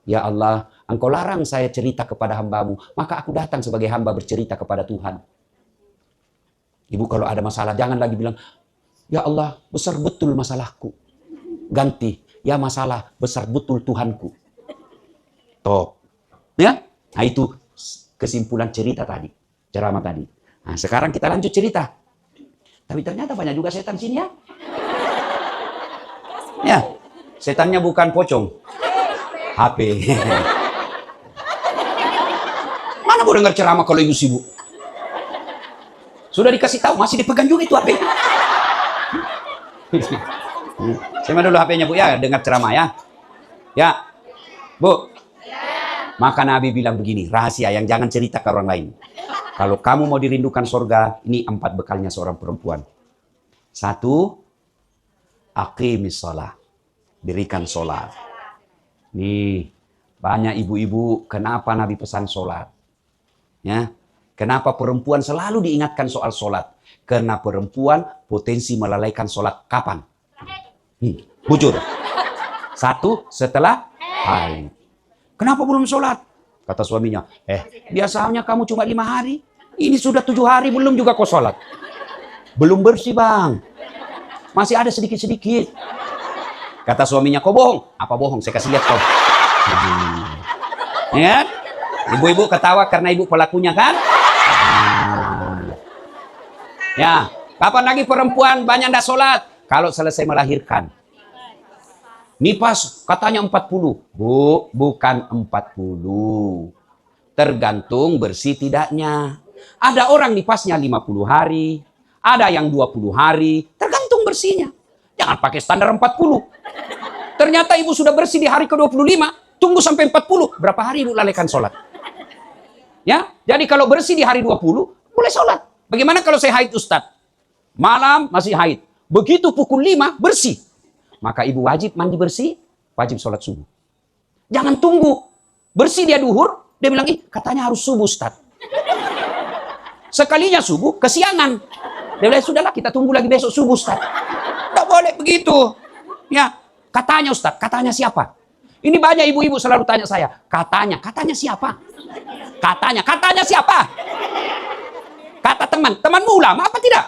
Ya Allah, Engkau larang saya cerita kepada hambamu, maka aku datang sebagai hamba bercerita kepada Tuhan. Ibu kalau ada masalah, jangan lagi bilang, ya Allah, besar betul masalahku. Ganti, ya masalah, besar betul Tuhanku. Toh. Ya? Nah itu kesimpulan cerita tadi. ceramah tadi. Nah, sekarang kita lanjut cerita. Tapi ternyata banyak juga setan sini ya. Ya, setannya bukan pocong. HP. Mana mau dengar ceramah kalau ibu sibuk? Sudah dikasih tahu, masih dipegang juga itu HP. Saya dulu HP-nya Bu ya, dengar ceramah ya. Ya, Bu. Maka Nabi bilang begini, rahasia yang jangan cerita ke orang lain. Kalau kamu mau dirindukan surga, ini 4 bekalnya seorang perempuan. 1, aqimis shalah. Dirikan sholat. Nih, banyak ibu-ibu, kenapa Nabi pesan sholat? Ya, kenapa perempuan selalu diingatkan soal sholat? Karena perempuan potensi melalaikan sholat kapan? Bujur. 1, setelah haid. Kenapa belum sholat? Kata suaminya, biasanya kamu cuma 5 hari. Ini sudah 7 hari, belum juga kau sholat. Belum bersih bang. Masih ada sedikit-sedikit. Kata suaminya, kau bohong. Apa bohong? Saya kasih lihat kau. Ya? Ibu-ibu ketawa karena ibu pelakunya kan? Ya, kapan lagi perempuan banyak ndak sholat? Kalau selesai melahirkan. Nipas katanya 40. Bu, bukan 40. Tergantung bersih tidaknya. Ada orang nipasnya 50 hari. Ada yang 20 hari. Tergantung bersihnya. Jangan pakai standar 40. Ternyata ibu sudah bersih di hari ke-25. Tunggu sampai 40. Berapa hari ibu lalaikan sholat? Ya, jadi kalau bersih di hari 20, boleh sholat. Bagaimana kalau saya haid Ustadz? Malam masih haid. Begitu pukul 5, bersih. Maka ibu wajib mandi bersih, wajib sholat subuh. Jangan tunggu. Bersih dia duhur, dia bilang, katanya harus subuh Ustaz. Sekalinya subuh, kesiangan. Dia bilang, sudahlah kita tunggu lagi besok subuh Ustaz. Tidak boleh begitu. Ya, katanya Ustaz, katanya siapa? Ini banyak ibu-ibu selalu tanya saya, katanya siapa? Katanya siapa? Kata temanmu ulama apa tidak?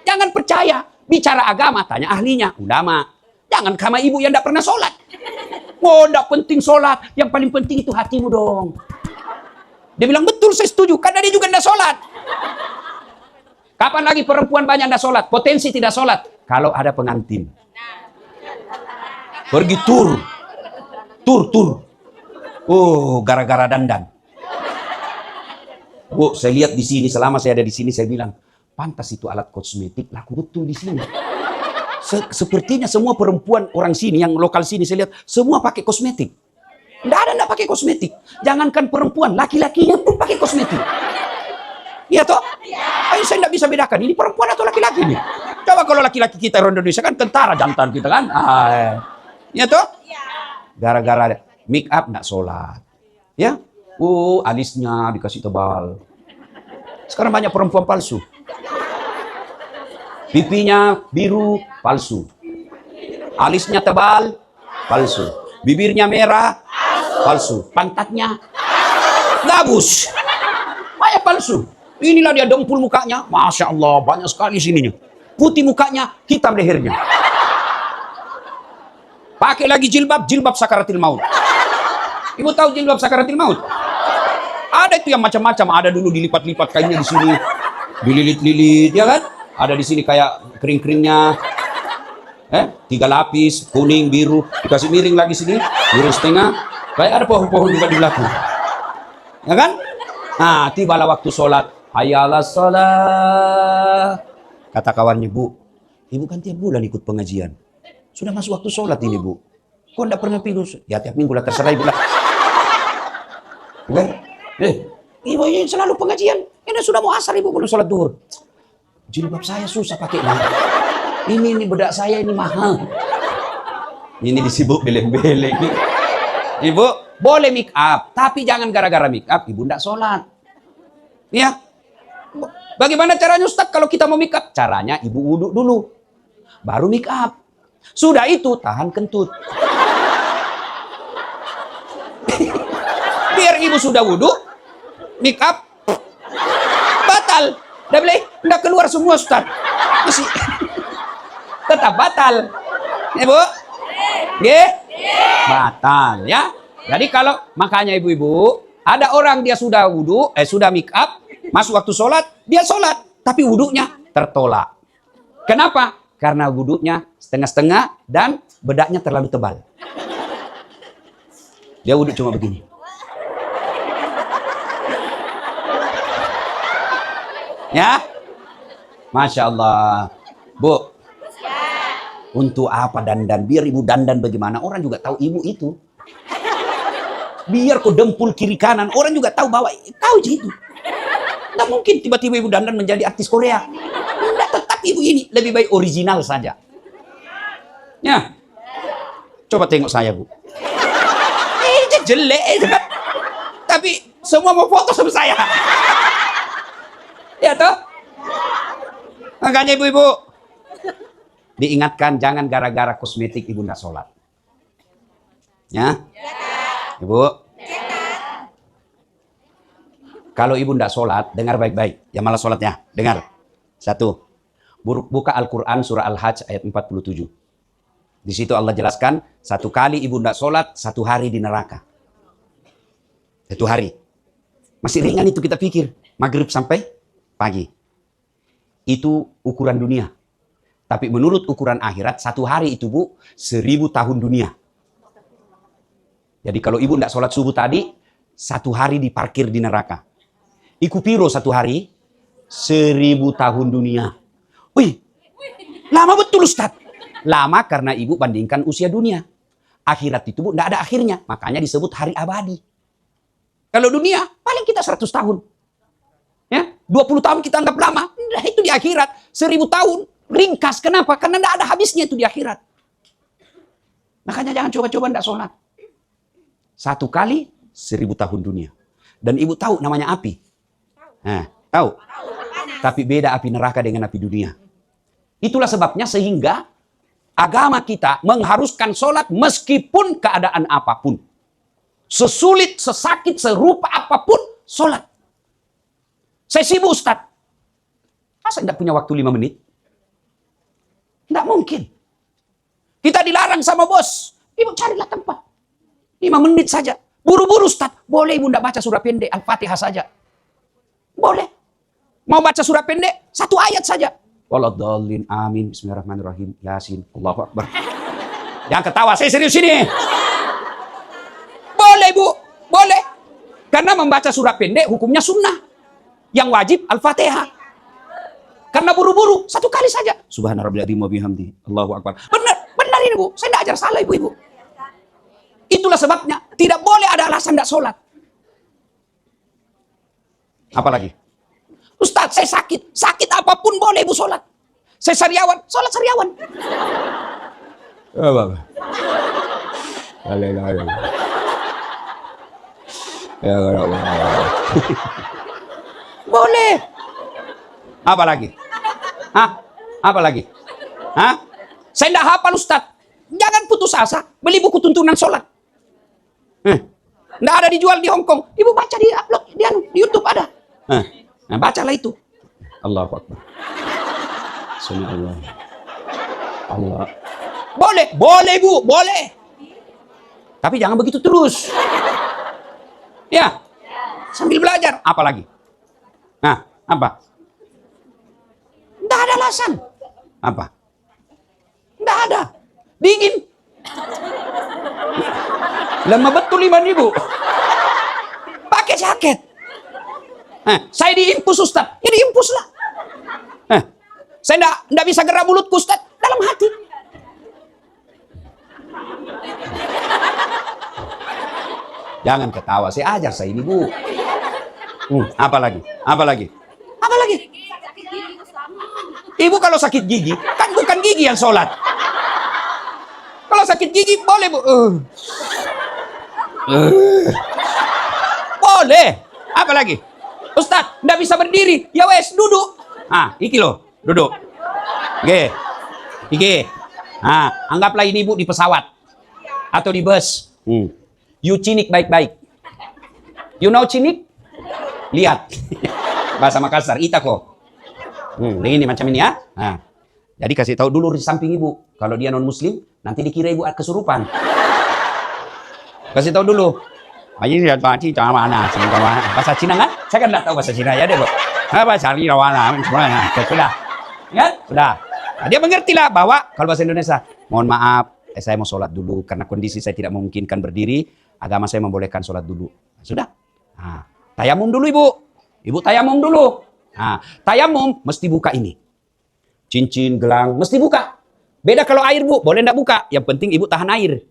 Jangan percaya. Bicara agama, tanya ahlinya, ulama. Jangan sama ibu yang tidak pernah sholat. Oh, tidak penting sholat. Yang paling penting itu hatimu dong. Dia bilang, betul saya setuju. Karena dia juga tidak sholat. Kapan lagi perempuan banyak tidak sholat? Potensi tidak sholat. Kalau ada pengantin. Pergi tur. Oh, gara-gara dandan. Bu, saya lihat di sini, selama saya ada di sini, saya bilang, pantas itu alat kosmetik, laku betul di sini. Sepertinya semua perempuan orang sini, yang lokal sini, saya lihat, semua pakai kosmetik. Tidak ada tidak pakai kosmetik. Jangankan perempuan, laki-lakinya pun pakai kosmetik. Iya toh? Ayo, saya tidak bisa bedakan, ini perempuan atau laki-laki nih. Coba kalau laki-laki kita orang Indonesia kan tentara jantan kita kan. Iya toh? Gara-gara make up tidak sholat. Ya? Alisnya dikasih tebal. Sekarang banyak perempuan palsu. Pipinya biru, palsu. Alisnya tebal, palsu. Bibirnya merah, palsu. Pantatnya gabus. Banyak palsu. Inilah dia dempul mukanya. Masya Allah, banyak sekali sininya. Putih mukanya, hitam lehernya. Pakai lagi jilbab sakaratil maut. Ibu tahu jilbab sakaratil maut? Ada itu yang macam-macam. Ada dulu dilipat-lipat kainnya di sini. Dililit-lilit, ya kan? Ada di sini kayak kering-keringnya. 3 lapis, kuning, biru. Dikasih miring lagi sini. Miring setengah. Kayak ada pohon-pohon juga di belakang. Ya kan? Nah, tibalah waktu sholat. Hayalah sholat. Kata kawannya, Bu. Ibu kan tiap bulan ikut pengajian. Sudah masuk waktu sholat ini, Bu. Kok enggak pernah pilih? Ya, tiap minggu lah. Terserah Ibu lah. Ibu ini selalu pengajian. Ini sudah mau asar, Ibu belum sholat duhur. Jilbab saya susah pakainya. Ini bedak saya ini mahal. Ini disibuk beleng-beleng. Ibu, boleh make up. Tapi jangan gara-gara make up, Ibu tidak sholat. Ya. Bagaimana caranya Ustaz kalau kita mau make up? Caranya Ibu wudhu dulu. Baru make up. Sudah itu, tahan kentut. Biar Ibu sudah wudhu, make up, batal. Udah keluar semua Ustaz. Masih tetap batal. Ibu? Batal ya. Jadi kalau makanya ibu-ibu, ada orang dia sudah wudhu, sudah make up, Masuk waktu sholat, dia sholat. Tapi wudhunya tertolak. Kenapa? Karena wudhunya setengah-setengah dan bedaknya terlalu tebal. Dia wudhu cuma begini. Ya? Masya Allah. Bu. Untuk apa dandan? Biar ibu dandan bagaimana? Orang juga tahu ibu itu. Biar kau dempul kiri kanan, orang juga tahu bahwa kau itu. Nggak mungkin tiba-tiba ibu dandan menjadi artis Korea. Nggak, tetap ibu ini lebih baik original saja. Ya, coba tengok saya bu. Jelek, kan? Tapi semua mau foto sama saya. Ya toh? Makanya ibu-ibu diingatkan jangan gara-gara kosmetik ibu nggak sholat. Ya, ibu. Kalau ibu nggak sholat, dengar baik-baik. Ya malah sholatnya, dengar. 1. Buka Al-Quran surah Al-Hajj ayat 47. Di situ Allah jelaskan, 1 kali ibu nggak sholat, 1 hari di neraka. 1 hari. Masih ringan itu kita pikir. Maghrib sampai pagi. Itu ukuran dunia. Tapi menurut ukuran akhirat, 1 hari itu bu, 1000 tahun dunia. Jadi kalau ibu nggak sholat subuh tadi, 1 hari diparkir di neraka. Iku piro 1 hari? 1000 tahun dunia. Wih, lama betul Ustaz. Lama karena ibu bandingkan usia dunia. Akhirat itu bu, nggak ada akhirnya. Makanya disebut hari abadi. Kalau dunia, paling kita 100 tahun. Ya, 20 tahun kita anggap lama. Nah, itu di akhirat. 1000 tahun. Ringkas. Kenapa? Karena tidak ada habisnya itu di akhirat. Makanya jangan coba-coba tidak sholat. 1 kali 1000 tahun dunia. Dan ibu tahu namanya api. Nah, tahu? Tapi beda api neraka dengan api dunia. Itulah sebabnya sehingga agama kita mengharuskan sholat meskipun keadaan apapun. Sesulit, sesakit, serupa apapun, sholat. Saya sibuk Ustaz. Masa tidak punya waktu 5 menit? Tidak mungkin. Kita dilarang sama bos. Ibu carilah tempat. 5 menit saja. Buru-buru Ustaz. Boleh ibu tidak baca surah pendek. Al-Fatihah saja. Boleh. Mau baca surah pendek? 1 ayat saja. Waladhdallin. Amin. Bismillahirrahmanirrahim. Yasin. Allahu Akbar. Jangan ketawa. Saya serius ini. Boleh bu. Boleh. Karena membaca surah pendek hukumnya sunnah. Yang wajib Al-Fatihah. Karena buru-buru, 1 kali saja. Subhanarabbil wa bihamdi. Allahu Akbar. Benar ini bu. Saya tidak ajar salah ibu-ibu. Itulah sebabnya tidak boleh ada alasan tidak sholat. Apalagi? Ustaz, saya sakit. Sakit apapun boleh ibu sholat. Saya sariawan, sholat sariawan. Boleh. Apa lagi? Hah? Apa lagi? Hah? Saya tidak hafal Ustaz. Jangan putus asa. Beli buku tuntunan sholat. Tidak ada dijual di Hongkong. Ibu baca di upload di YouTube ada. Nah, bacalah itu. Allahu Akbar. Subhanallah. Allah. Boleh bu, boleh. Tapi jangan begitu terus. Ya. Sambil belajar. Apa lagi? Nah, apa? Tidak ada alasan. Apa? Tidak ada. Dingin. Lama betul 5.000. Pakai jaket. Saya diimpus Ustaz. Ya diimpus lah. Saya tidak bisa gerak mulutku Ustaz. Dalam hati. Jangan ketawa. Saya ajar saya ini bu. Apa lagi? Apa lagi? Apa lagi? Ibu kalau sakit gigi, kan bukan gigi yang sholat. Kalau sakit gigi boleh bu. Boleh. Apa lagi? Ustaz, nggak bisa berdiri. Ya wes, duduk. Iki loh, duduk. Iki. Anggaplah ini bu di pesawat atau di bus. You cinik baik-baik. You know cinik? Lihat. Bahasa Makassar, itako. Ini macam ini ya. Jadi kasih tahu dulu di samping ibu. Kalau dia non muslim, nanti dikira ibu kesurupan. Kasih tahu dulu. Bahasa Cina kan? Saya kan nggak tahu bahasa Cina ya deh, Bu. Apa cari lawan semuanya. Sudah. Ya, sudah. Nah, dia mengerti lah bahwa kalau bahasa Indonesia, mohon maaf, saya mau sholat dulu karena kondisi saya tidak memungkinkan berdiri. Agama saya membolehkan sholat dulu. Sudah. Nah, tayamum dulu ibu. Ibu tayamum dulu. Nah, tayamum mesti buka ini. Cincin, gelang, mesti buka. Beda kalau air bu, boleh enggak buka. Yang penting ibu tahan air.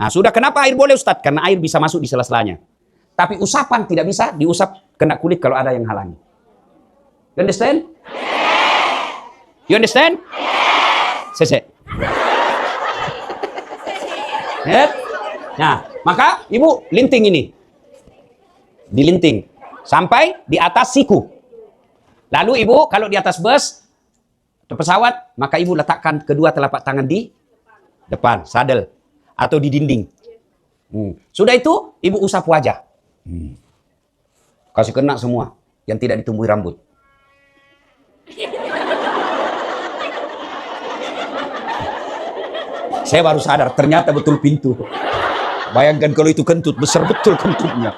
Nah sudah, kenapa air boleh Ustadz? Karena air bisa masuk di sela-selanya. Tapi usapan tidak bisa diusap kena kulit kalau ada yang halangi. You understand? You understand? Sese. Nah, maka ibu linting ini. Dilinting. Sampai di atas siku. Lalu ibu kalau di atas bus atau pesawat, maka ibu letakkan kedua telapak tangan di depan, sadel. Atau di dinding. Sudah itu, ibu usap wajah. Kasih kena semua yang tidak ditumbuhi rambut. Saya baru sadar, ternyata betul pintu. Bayangkan kalau itu kentut, besar betul kentutnya.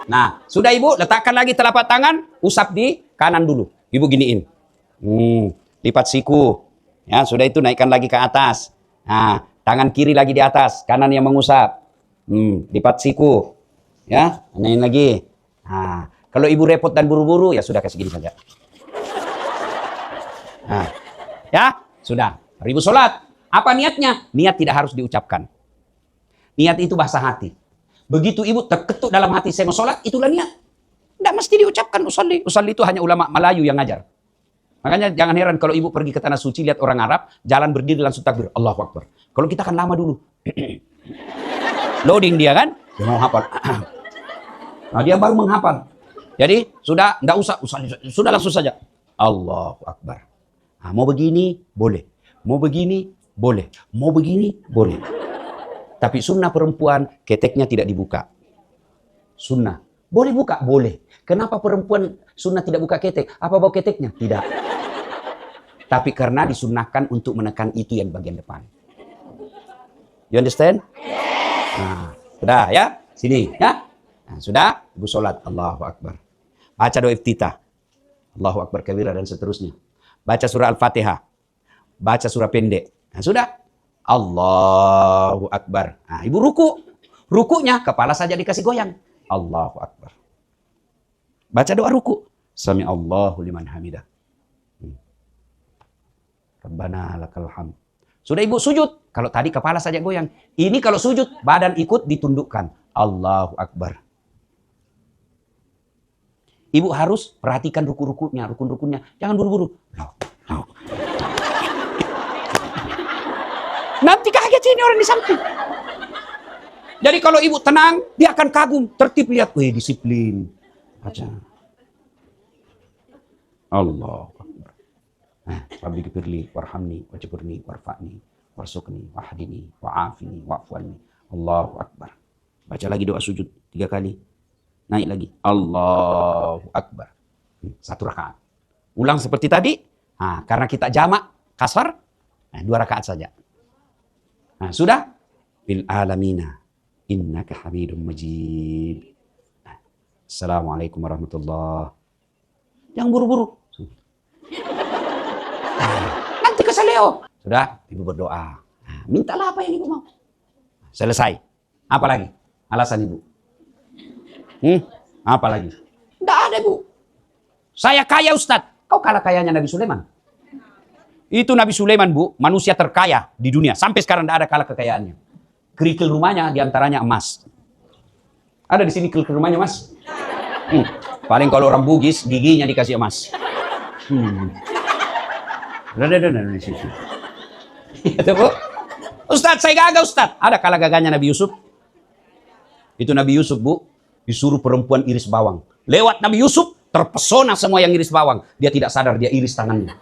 Nah, sudah ibu, letakkan lagi telapak tangan, usap di kanan dulu. Ibu giniin. Lipat siku. Ya, sudah itu naikkan lagi ke atas. Nah, tangan kiri lagi di atas, kanan yang mengusap. Lipat siku. Ya, naik lagi. Nah, kalau ibu repot dan buru-buru, ya sudah kasih gini saja. Nah, ya, sudah. Ibu sholat. Apa niatnya? Niat tidak harus diucapkan. Niat itu bahasa hati. Begitu ibu terketuk dalam hati, saya mau sholat, itulah niat. Tidak mesti diucapkan usolli. Usolli itu hanya ulama Melayu yang ngajar. Makanya jangan heran kalau ibu pergi ke tanah suci, lihat orang Arab, jalan berdiri langsung takbir. Allahu Akbar. Kalau kita kan lama dulu. Loading dia kan? Dia mau hafal. Nah, dia baru menghafal. Jadi, sudah, enggak usah, sudah langsung saja. Allahu Akbar. Nah, mau begini, boleh. Mau begini, boleh. Mau begini, boleh. Tapi sunnah perempuan, keteknya tidak dibuka. Sunnah. Boleh buka? Boleh. Kenapa perempuan sunnah tidak buka ketek? Apa bau keteknya? Tidak. Tapi karena disunnahkan untuk menekan itu yang bagian depan. You understand? Nah, sudah ya? Sini ya? Nah, sudah? Ibu sholat. Allahu Akbar. Baca doa iftitah. Allahu Akbar kabira dan seterusnya. Baca surah Al-Fatihah. Baca surah pendek. Nah, sudah? Allahu Akbar. Nah, ibu ruku. Rukunya kepala saja dikasih goyang. Allahu Akbar. Baca doa ruku. Sami Allahu liman hamidah. Rabbana lakal hamd. Sudah ibu sujud. Kalau tadi kepala saja goyang. Ini kalau sujud, badan ikut ditundukkan. Allahu Akbar. Ibu harus perhatikan rukun-rukunnya. Jangan buru-buru. No. Nanti kaget ini orang di samping. Jadi kalau ibu tenang, dia akan kagum. Tertib lihat. Wih, disiplin. Baca. Allahu Akbar. Rabbi gfirli warhamni wajburni warfa'ni warsukni wahdini wa'afini wa'fu'anni. Allahu Akbar. Baca lagi doa sujud 3 kali. Naik lagi. Allahu Akbar. 1 rakaat. Ulang seperti tadi. Nah, karena kita jamak kasar, 2 rakaat saja. Nah, sudah? Bil alamina innaka hamidum majid. Assalamualaikum warahmatullahi. Jangan buru-buru. Nanti kesaleo. Sudah, ibu berdoa. Nah, mintalah apa yang ibu mau. Selesai. Apa lagi? Alasan ibu. Apa lagi? Tidak ada, Bu. Saya kaya, Ustadz. Kau kalah kayanya Nabi Sulaiman. Itu Nabi Sulaiman, Bu, manusia terkaya di dunia. Sampai sekarang tidak ada kalah kekayaannya. Kerikil rumahnya diantaranya emas. Ada di sini kerikil rumahnya, Mas? Paling kalau orang Bugis, giginya dikasih emas. Itu, Bu. Ustadz, saya gagah, Ustadz. Ada kalah gagahnya Nabi Yusuf. Itu Nabi Yusuf, Bu, disuruh perempuan iris bawang. Lewat Nabi Yusuf, terpesona semua yang iris bawang. Dia tidak sadar, dia iris tangannya.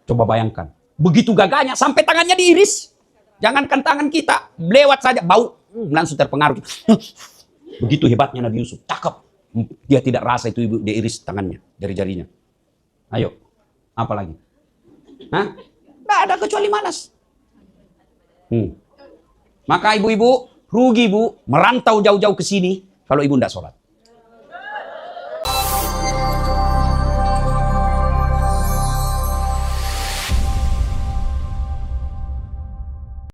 Coba bayangkan. Begitu gagahnya, sampai tangannya diiris. Jangankan tangan kita, lewat saja, bau. Langsung terpengaruh. Begitu hebatnya Nabi Yusuf. Cakep. Dia tidak rasa itu ibu, dia iris tangannya, jari-jarinya. Ayo, apa lagi? Hah? Nggak ada kecuali malas. Maka ibu-ibu, rugi Bu, merantau jauh-jauh ke sini, kalau ibu tidak sholat.